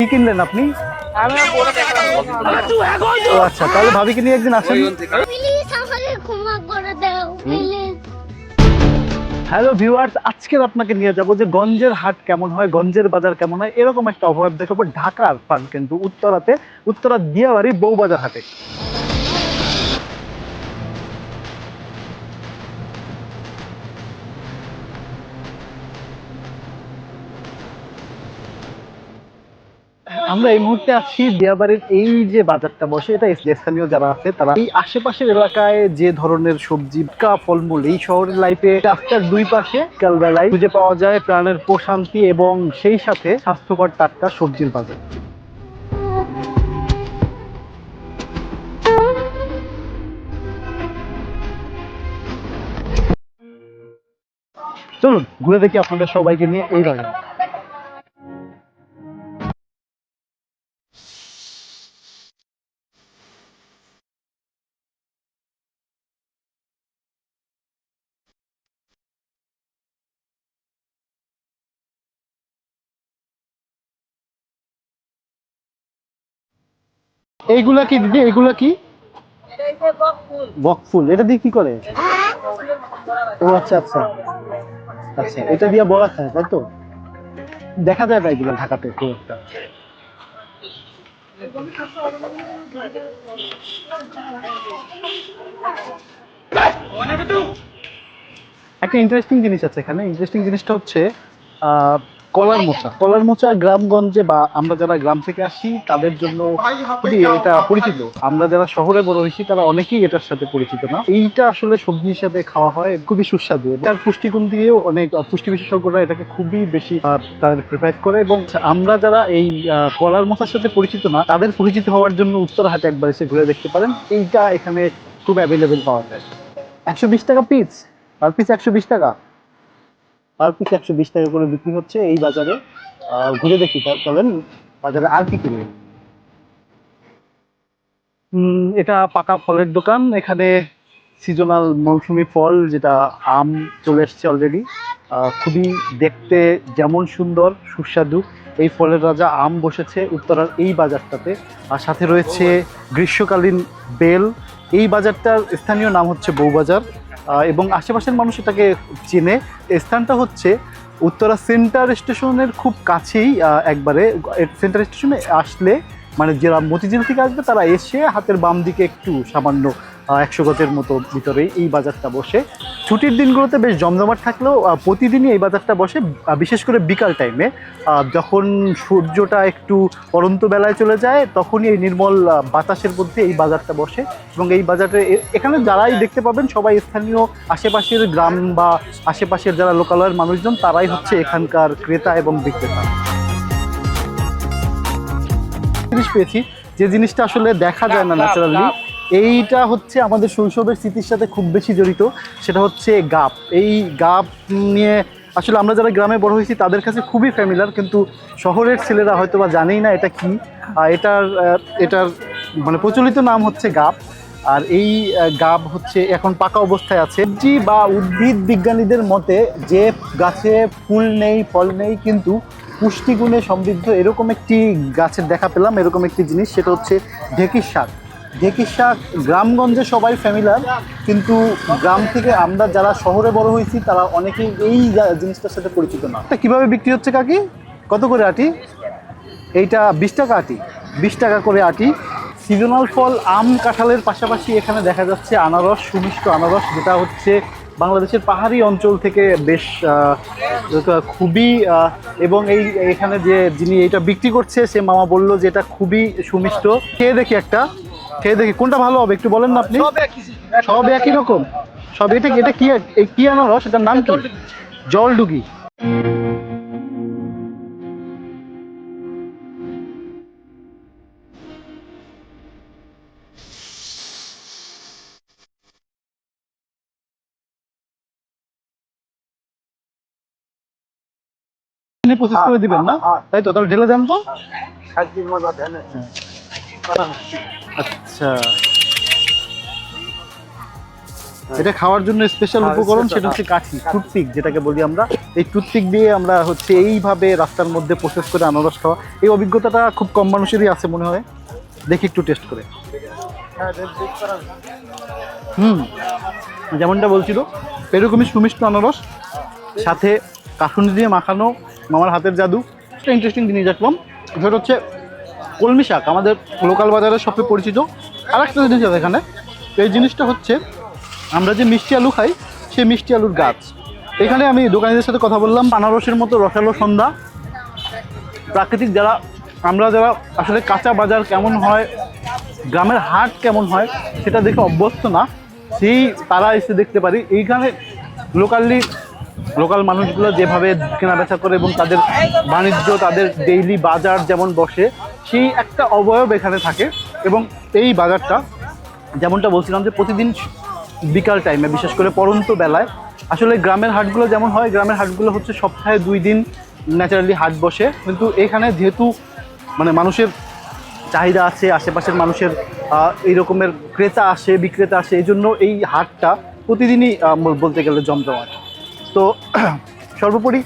কি কিনলেন আপনি? আচ্ছা, তাহলে ভাবিকে নিয়ে একদিন আসেন। হ্যালো ভিউয়ার্স, আজকের আপনাকে নিয়ে যাবো যে গঞ্জের হাট কেমন হয়, গঞ্জের বাজার কেমন হয়, এরকম একটা অভাব দেখাবো ঢাকার পান কিন্তু উত্তরা দিয়াবাড়ি বউবাজার হাটে। আমরা এই মুহূর্তে আছি দিয়াবাড়ির এই যে বাজারটা বসে, এটা স্থানীয় যারা আছে তারা এই আশেপাশের এলাকায় যে ধরনের সবজি ফলমূল এই শহরের লাইফে রাস্তার দুই পাশে বিকালবেলায় খুঁজে পাওয়া যায় প্রাণের প্রশান্তি এবং সেই সাথে স্বাস্থ্যকর টাটকা সবজির বাজার। চলুন ঘুরে দেখি আপনাদের সবাইকে নিয়ে এই বাজার। এইগুলা কি দিদি, এগুলা কি? বকফুল, এটা দিয়ে কি করে? ও আচ্ছা আচ্ছা আচ্ছা, এটা দিয়ে বড়া খায় তাই তো? দেখা যায় না এগুলো ঢাকাতে খুব একটা। একটা ইন্টারেস্টিং জিনিস আছে এখানে। ইন্টারেস্টিং জিনিসটা হচ্ছে কলার মোচা গ্রামগঞ্জে বা আমরা যারা গ্রাম থেকে আসি তাদের জন্য খুবই এটা পরিচিত। আমরা যারা শহরে বড় হয়েছি তারা অনেকেই এটার সাথে পরিচিত না। এইটা আসলে সবজি হিসাবে খাওয়া হয়, খুবই সুস্বাদু। তার পুষ্টিগুণ দিয়েও অনেক পুষ্টি বিশেষজ্ঞরা এটাকে খুবই বেশি তাদের প্রিফার করে। এবং আমরা যারা এই কলার মোচার সাথে পরিচিত না তাদের পরিচিত হওয়ার জন্য উত্তরা হাটে একবার এসে ঘুরে দেখতে পারেন। এইটা এখানে খুব অ্যাভেলেবেল পাওয়া যায়। 120 টাকা পিস, পার পিস 120 টাকা, পার পিস 120 টাকা করে বিক্রি হচ্ছে এই বাজারে। ঘুরে দেখি চলেন বাজারে আর কি কিনবে। এটা পাকা ফলের দোকান। এখানে সিজনাল মৌসুমি ফল, যেটা আম চলে এসছে অলরেডি। খুবই দেখতে যেমন সুন্দর সুস্বাদু এই ফলের রাজা আম বসেছে উত্তরার এই বাজারটাতে। আর সাথে রয়েছে গ্রীষ্মকালীন বেল। এই বাজারটার স্থানীয় নাম হচ্ছে বউবাজার এবং আশেপাশের মানুষ এটাকে চেনে। স্থানটা হচ্ছে উত্তরা সেন্টার স্টেশনের খুব কাছেই। একবারে সেন্টার স্টেশনে আসলে মানে যারা মতিঝিল থেকে আসবে তারা এসে হাতের বাম দিকে একটু সামান্য 100 গজের মতো ভিতরেই এই বাজারটা বসে। ছুটির দিনগুলোতে বেশ জমজমাট থাকলেও প্রতিদিনই এই বাজারটা বসে, বিশেষ করে বিকাল টাইমে যখন সূর্যটা একটু পরন্ত বেলায় চলে যায় তখনই এই নির্মল বাতাসের মধ্যে এই বাজারটা বসে। এবং এই বাজারে এখানে যারাই দেখতে পাবেন সবাই স্থানীয় আশেপাশের গ্রাম বা আশেপাশের যারা লোকালয়ের মানুষজন তারাই হচ্ছে এখানকার ক্রেতা এবং বিক্রেতা। জিনিস পেয়েছি যে জিনিসটা আসলে দেখা যায় না ন্যাচারালি, এইটা হচ্ছে আমাদের শৈশবের স্মৃতির সাথে খুব বেশি জড়িত। সেটা হচ্ছে গাব। এই গাব নিয়ে আসলে আমরা যারা গ্রামে বড় হয়েছি তাদের কাছে খুবই ফ্যামিলিয়ার, কিন্তু শহরের ছেলেরা হয়তো বা জানেই না এটা কি। এটার মানে প্রচলিত নাম হচ্ছে গাব। আর এই গাব হচ্ছে এখন পাকা অবস্থায় আছে। সবজি বা উদ্ভিদ বিজ্ঞানীদের মতে যে গাছে ফুল নেই ফল নেই কিন্তু পুষ্টিগুণে সমৃদ্ধ এরকম একটি গাছের দেখা পেলাম, এরকম একটি জিনিস। সেটা হচ্ছে ঢেঁকির শাক। ঢেঁকির শাক গ্রামগঞ্জে সবাই ফ্যামিলিয়ার, কিন্তু গ্রাম থেকে আমরা যারা শহরে বড় হয়েছি তারা অনেকেই এই জিনিসটার সাথে পরিচিত না। এটা কিভাবে বিক্রি হচ্ছে কাকি? কত করে আটি? এইটা 20 টাকা আটি, 20 টাকা করে আটি। সিজনাল ফল আম কাঁঠালের পাশাপাশি এখানে দেখা যাচ্ছে আনারস, সুমিষ্ট আনারস, যেটা হচ্ছে বাংলাদেশের পাহাড়ি অঞ্চল থেকে বেশ খুবই এবং এখানে যিনি এটা বিক্রি করছে সে মামা বলল যে এটা খুবই সুমিষ্ট। খেয়ে দেখি কোনটা ভালো হবে একটু বলেন না আপনি? সব একই রকম সব। এটা কি আনারস, এটার নাম কি? জলডুগি। প্রসেস করে দিবেন না, তাই তো? তাহলে ঢেলে দেন তো। আচ্ছা, এটা খাওয়ার জন্য স্পেশাল উপকরণ, সেটা হচ্ছে কাঠি, টুথপিক যেটাকে বলি আমরা। এই টুথপিক দিয়ে আমরা হচ্ছে এইভাবে রাস্তার মধ্যে প্রসেস করে আনারস খাওয়া, এই অভিজ্ঞতাটা খুব কম মানুষেরই আছে মনে হয়। দেখি একটু টেস্ট করে। যেমনটা বলছিল এরকমই সুমিষ্ট আনারস, সাথে কাসুন্দি দিয়ে মাখানো মামার হাতের জাদু। একটা ইন্টারেস্টিং জিনিস দেখলাম, সেটা হচ্ছে কলমি শাক, আমাদের লোকাল বাজারে সবচেয়ে পরিচিত। আর একটা জিনিস আছে এখানে, এই জিনিসটা হচ্ছে আমরা যে মিষ্টি আলু খাই, সেই মিষ্টি আলুর গাছ। এখানে আমি দোকানিদের সাথে কথা বললাম, আনারসের মতো রসালো সন্ধ্যা, প্রাকৃতিক যারা আমরা যারা আসলে কাঁচা বাজার কেমন হয়, গ্রামের হাট কেমন হয় সেটা দেখে অভ্যস্ত না, সেই তারা এসে দেখতে পারি এইখানে লোকাল মানুষগুলো যেভাবে কেনাবেচা করে এবং তাদের বাণিজ্য, তাদের ডেইলি বাজার যেমন বসে, সেই একটা অবয়ব এখানে থাকে। এবং এই বাজারটা যেমনটা বলছিলাম যে প্রতিদিন বিকাল টাইমে, বিশেষ করে পড়ন্ত বেলায়, আসলে গ্রামের হাটগুলো যেমন হয়, গ্রামের হাটগুলো হচ্ছে সপ্তাহে 2 দিন ন্যাচারালি হাট বসে, কিন্তু এখানে যেহেতু মানে মানুষের চাহিদা আছে, আশেপাশের মানুষের এই রকমের ক্রেতা আসে, বিক্রেতা আসে, এই জন্য এই হাটটা প্রতিদিনই বলতে গেলে জমজমাট। তো সর্বোপরি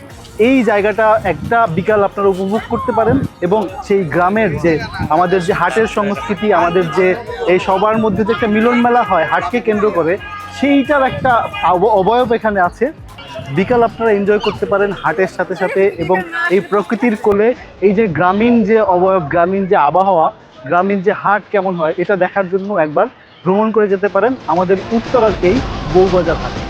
এই জায়গাটা একটা বিকাল আপনারা উপভোগ করতে পারেন, এবং সেই গ্রামের যে আমাদের যে হাটের সংস্কৃতি, আমাদের যে এই সবার মধ্যে যে একটা মিলন মেলা হয় হাটকে কেন্দ্র করে, সেইটার একটা অবয়ব এখানে আছে। বিকাল আপনারা এনজয় করতে পারেন হাটের সাথে সাথে, এবং এই প্রকৃতির কোলে এই যে গ্রামীণ যে অবয়ব, গ্রামীণ যে আবহাওয়া, গ্রামীণ যে হাট কেমন হয়, এটা দেখার জন্য একবার ভ্রমণ করে যেতে পারেন আমাদের উত্তরার এই বউবাজার হাটে।